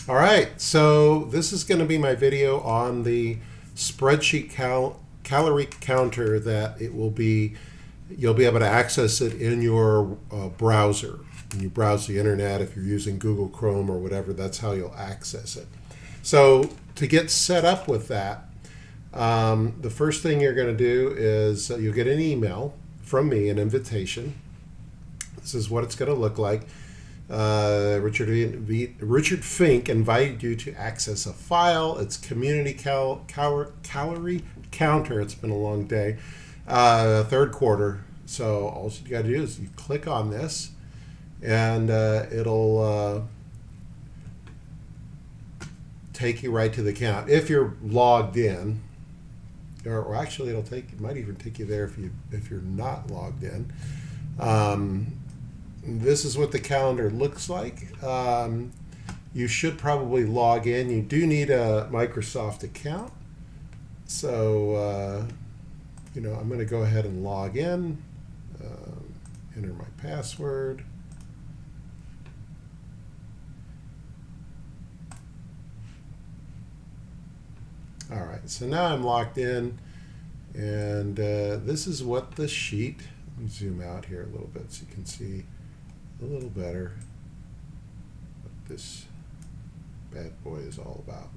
All right, so this is going to be my video on the spreadsheet calorie counter that you'll be able to access it in your browser. When you browse the internet, if you're using Google Chrome or whatever, that's how you'll access it. So to get set up with that, the first thing you're going to do is you'll get an email from me, an invitation. This is what it's going to look like. Richard Fink invited you to access a file. It's community calorie counter. It's been a long day. Third quarter. So all you got to do is you click on this, and it'll take you right to the account. If you're logged in, or actually it might even take you there if you're not logged in. This is what the calendar looks like. You should probably log in. You do need a Microsoft account. So, I'm going to go ahead and log in, enter my password. All right, so now I'm logged in, and this is what the sheet, let me zoom out here a little bit so you can see a little better what this bad boy is all about.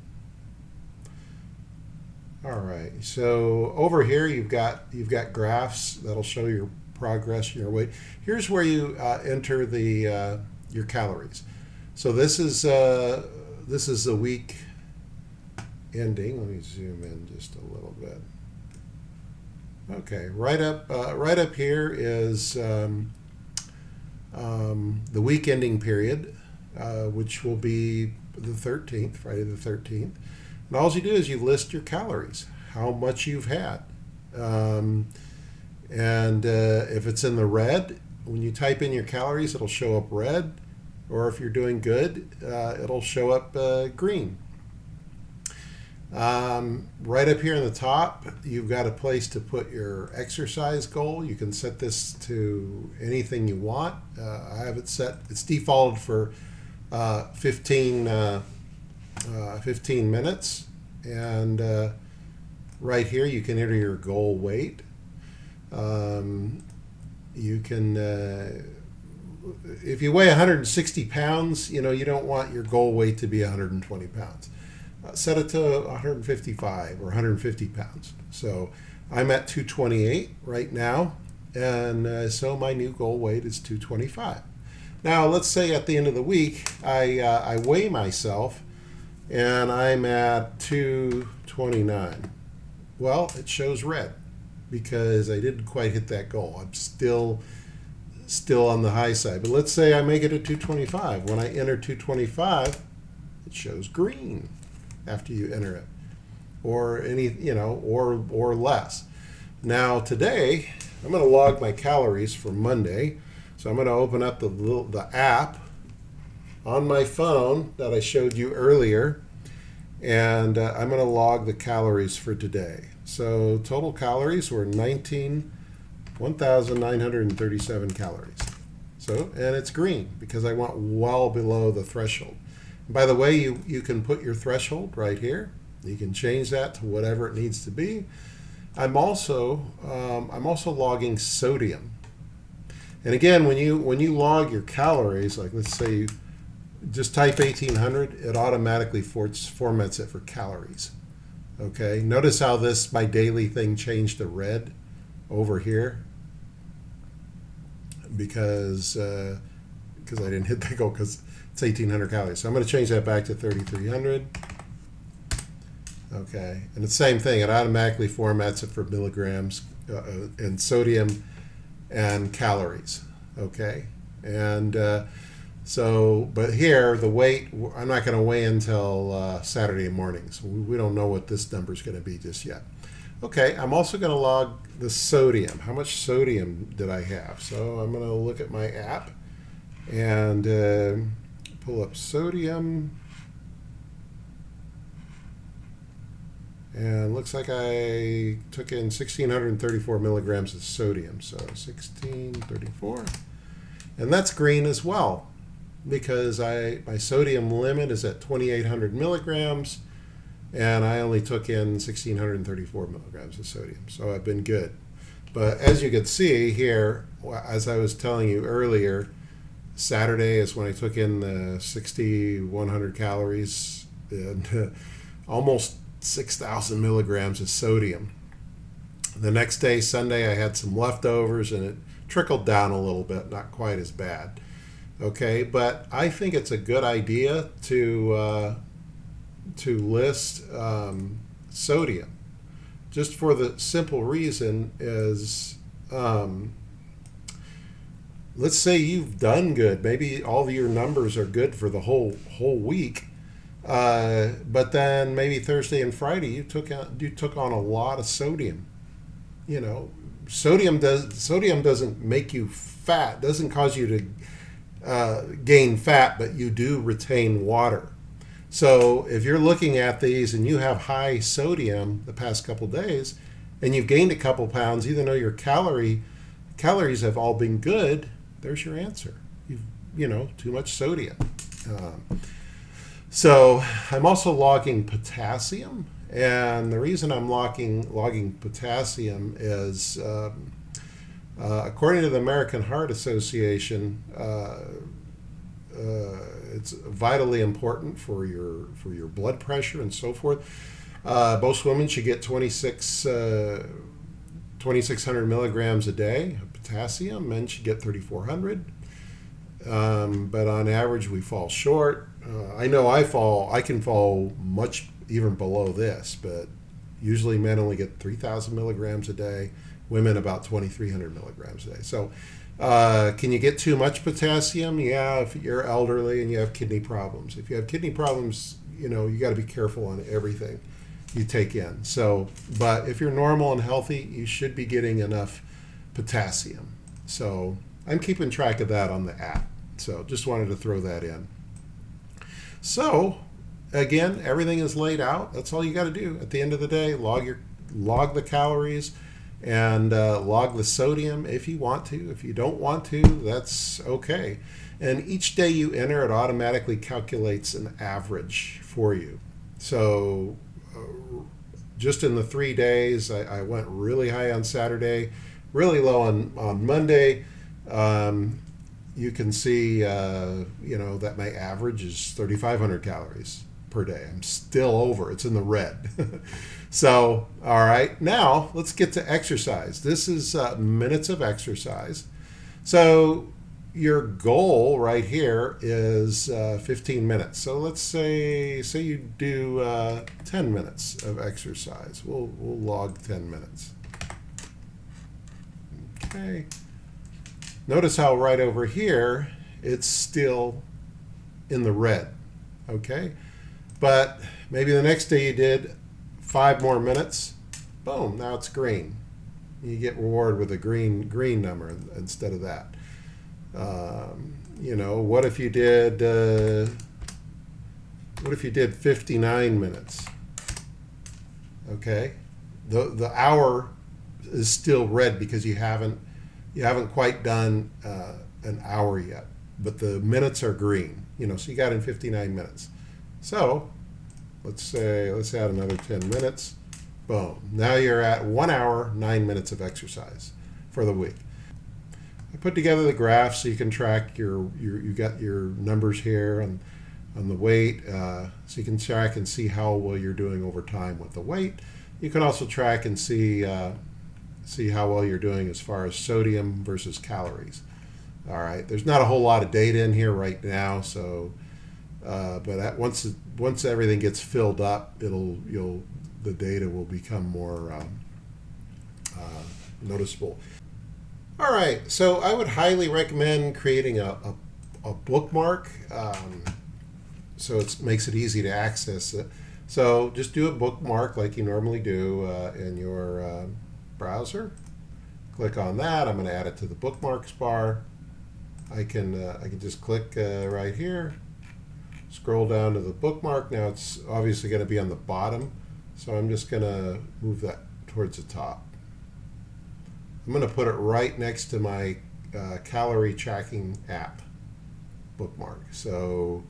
All right, so over here you've got graphs that'll show your progress, your weight. Here's where you enter your calories. So this is the week ending. Let me zoom in just a little bit. Okay, right up here is the week ending period, which will be the 13th, Friday the 13th. And all you do is you list your calories, how much you've had. If it's in the red, when you type in your calories, it'll show up red. Or if you're doing good, it'll show up green. Right up here in the top, you've got a place to put your exercise goal. You can set this to anything you want. I have it set, it's defaulted for 15 minutes. And right here, you can enter your goal weight. You can, if you weigh 160 pounds, you don't want your goal weight to be 120 pounds. Set it to 155 or 150 pounds. So I'm at 228 right now, and so my new goal weight is 225. Now let's say at the end of the week I weigh myself and I'm at 229. Well, it shows red because I didn't quite hit that goal. I'm still on the high side. But let's say I make it at 225. When I enter 225, it shows green after you enter it, or or less. Now today I'm going to log my calories for Monday, so I'm going to open up the app on my phone that I showed you earlier, and I'm going to log the calories for today. So total calories were 1,937 calories. So, and it's green because I went well below the threshold. By the way, you can put your threshold right here. You can change that to whatever it needs to be. I'm also logging sodium. And again, when you log your calories, like let's say you just type 1800, it automatically formats it for calories. Okay. Notice how my daily thing changed to red over here because I didn't hit that goal because it's 1,800 calories. So I'm going to change that back to 3,300. Okay, and the same thing. It automatically formats it for milligrams and sodium and calories. Okay, and but here the weight, I'm not going to weigh until Saturday morning, so we don't know what this number is going to be just yet. Okay, I'm also going to log the sodium. How much sodium did I have? So I'm going to look at my app and pull up sodium, and looks like I took in 1,634 milligrams of sodium. So 1,634, and that's green as well. because my sodium limit is at 2,800 milligrams, and I only took in 1,634 milligrams of sodium. So I've been good. But as you can see here, as I was telling you earlier, Saturday is when I took in the 6,100 calories and almost 6,000 milligrams of sodium. The next day, Sunday, I had some leftovers and it trickled down a little bit, not quite as bad. Okay, but I think it's a good idea to list sodium, just for the simple reason is, let's say you've done good. Maybe all of your numbers are good for the whole week, but then maybe Thursday and Friday you took on a lot of sodium. You know, sodium doesn't make you fat, doesn't cause you to gain fat, but you do retain water. So if you're looking at these and you have high sodium the past couple days and you've gained a couple pounds, even though your calories have all been good, there's your answer. Too much sodium. So I'm also logging potassium. And the reason I'm logging potassium is, according to the American Heart Association, it's vitally important for your blood pressure and so forth. Most women should get 2,600 milligrams a day of potassium. Men should get 3,400. But on average, we fall short. I know I can fall much even below this, but usually men only get 3,000 milligrams a day, women about 2,300 milligrams a day. So can you get too much potassium? Yeah, if you're elderly and you have kidney problems. If you have kidney problems, you got to be careful on everything you take in. So, but if you're normal and healthy, you should be getting enough potassium. So I'm keeping track of that on the app. So just wanted to throw that in. So again, everything is laid out. That's all you got to do. At the end of the day, log the calories and log the sodium if you want to. If you don't want to, that's okay. And each day you enter, it automatically calculates an average for you. So just in the 3 days, I went really high on Saturday, really low on Monday. You can see, that my average is 3,500 calories per day. I'm still over. It's in the red. So, all right. Now, let's get to exercise. This is minutes of exercise. So, your goal right here is 15 minutes. So, let's say you do 10 minutes of exercise. We'll log 10 minutes. Okay. Notice how right over here, it's still in the red, okay? But maybe the next day you did 5 more minutes, boom, now it's green. You get rewarded with a green number instead of that. What if you did 59 minutes? Okay, the hour is still red because you haven't quite done an hour yet, but the minutes are green. So you got in 59 minutes. So let's add another 10 minutes. Boom. Now you're at 1 hour, 9 minutes of exercise for the week. I put together the graph so you can track you got your numbers here on the weight, so you can track and see how well you're doing over time with the weight. You can also track and see how well you're doing as far as sodium versus calories. All right, there's not a whole lot of data in here right now, so but once everything gets filled up, the data will become more noticeable. All right, so I would highly recommend creating a bookmark, so it makes it easy to access it. So just do a bookmark like you normally do in your browser. Click on that. I'm going to add it to the bookmarks bar. I can just click right here, scroll down to the bookmark. Now it's obviously going to be on the bottom, so I'm just going to move that towards the top. I'm going to put it right next to my calorie tracking app. bookmark. So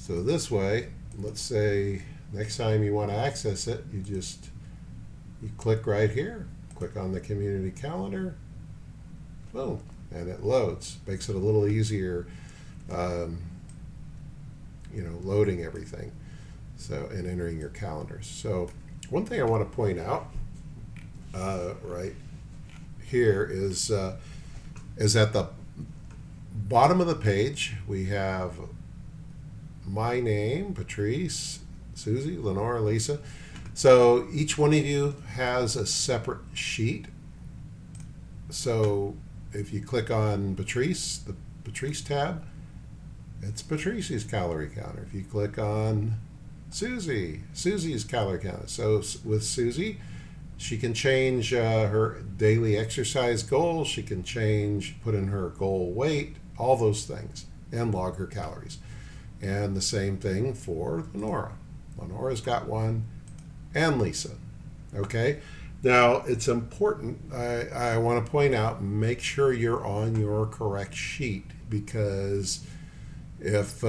this way, let's say next time you want to access it, you click right here, click on the community calendar, boom, and it loads. Makes it a little easier, loading everything, so, and entering your calendars. So one thing I want to point out right here is at the bottom of the page we have my name, Patrice, Susie, Lenora, Lisa. So each one of you has a separate sheet. So if you click on Patrice, the Patrice tab, it's Patrice's calorie counter. If you click on Susie, Susie's calorie counter. So with Susie, she can change her daily exercise goal. She can put in her goal weight, all those things, and log her calories. And the same thing for Lenora. Lenora's got one, and Lisa. Okay? Now, it's important, I want to point out, make sure you're on your correct sheet, because if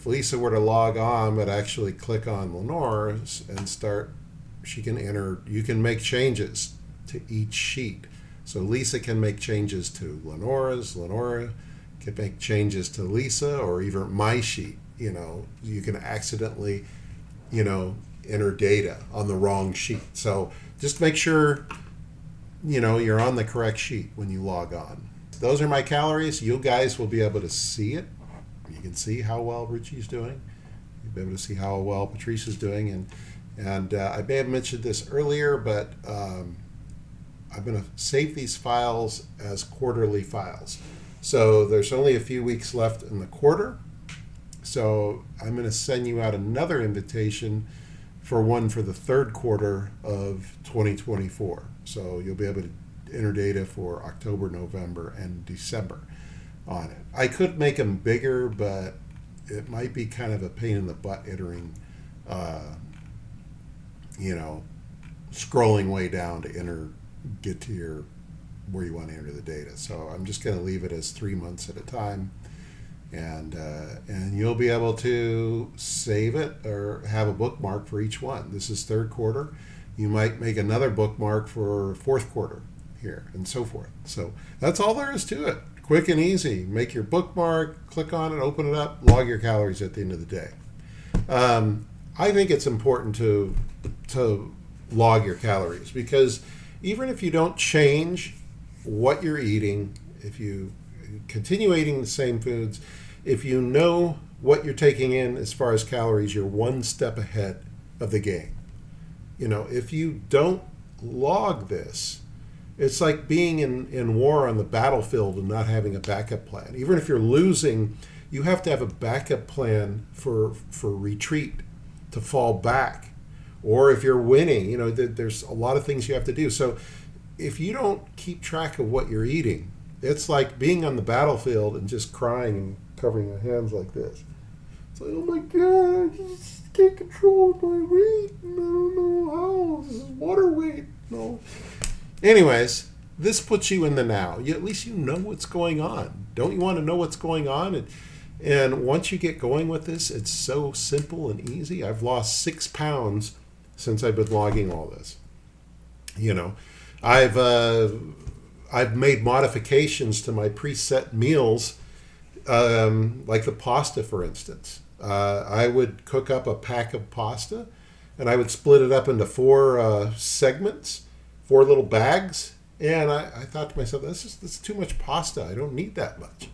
Lisa were to log on but actually click on Lenora's and you can make changes to each sheet. So Lisa can make changes to Lenora's, Lenora can make changes to Lisa, or even my sheet. You can accidentally, enter data on the wrong sheet. So just make sure, you're on the correct sheet when you log on. Those are my calories. You guys will be able to see it. You can see how well Richie's doing. You'll be able to see how well Patrice is doing. And I may have mentioned this earlier, but I'm going to save these files as quarterly files. So there's only a few weeks left in the quarter. So I'm going to send you out another invitation for the third quarter of 2024. So you'll be able to enter data for October, November, and December on it. I could make them bigger, but it might be kind of a pain in the butt entering, scrolling way down to get to where you want to enter the data. So I'm just going to leave it as 3 months at a time. And you'll be able to save it or have a bookmark for each one. This is third quarter. You might make another bookmark for fourth quarter here, and so forth. So that's all there is to it. Quick and easy. Make your bookmark, click on it, open it up, log your calories at the end of the day. I think it's important to log your calories, because even if you don't change what you're eating, if you continue eating the same foods, if you know what you're taking in as far as calories, you're one step ahead of the game. If you don't log this, it's like being in war on the battlefield and not having a backup plan. Even if you're losing, you have to have a backup plan for retreat, to fall back. Or if you're winning, there's a lot of things you have to do. So if you don't keep track of what you're eating, it's like being on the battlefield and just crying and covering your hands like this. It's like, oh my God, I just can't control my weight. I don't know how. This is water weight. No. Anyways, this puts you in the now. At least you know what's going on. Don't you want to know what's going on? And once you get going with this, it's so simple and easy. I've lost 6 pounds since I've been logging all this. I've made modifications to my preset meals, like the pasta, for instance. I would cook up a pack of pasta, and I would split it up into 4 segments, 4 little bags. And I thought to myself, that's too much pasta. I don't need that much.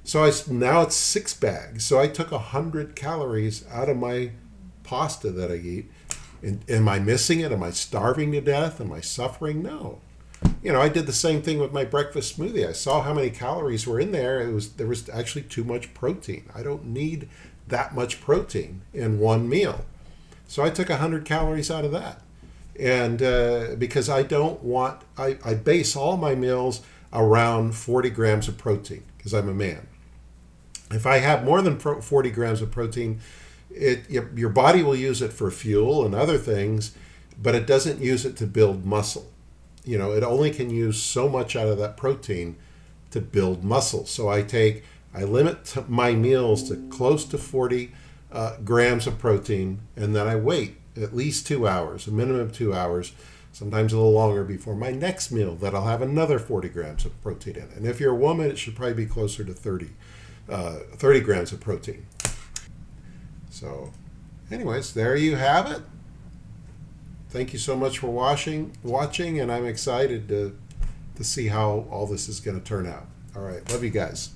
So now it's 6 bags. So I took 100 calories out of my pasta that I eat. And am I missing it? Am I starving to death? Am I suffering? No. I did the same thing with my breakfast smoothie. I saw how many calories were in there. There was actually too much protein. I don't need that much protein in one meal. So I took 100 calories out of that. And because I base all my meals around 40 grams of protein, because I'm a man. If I have more than 40 grams of protein, your body will use it for fuel and other things, but it doesn't use it to build muscle. It only can use so much out of that protein to build muscle. So I limit my meals to close to 40 grams of protein, and then I wait at least 2 hours, a minimum of 2 hours, sometimes a little longer, before my next meal that I'll have another 40 grams of protein in. And if you're a woman, it should probably be closer to 30 grams of protein. So anyways, there you have it. Thank you so much for watching, and I'm excited to see how all this is going to turn out. All right, love you guys.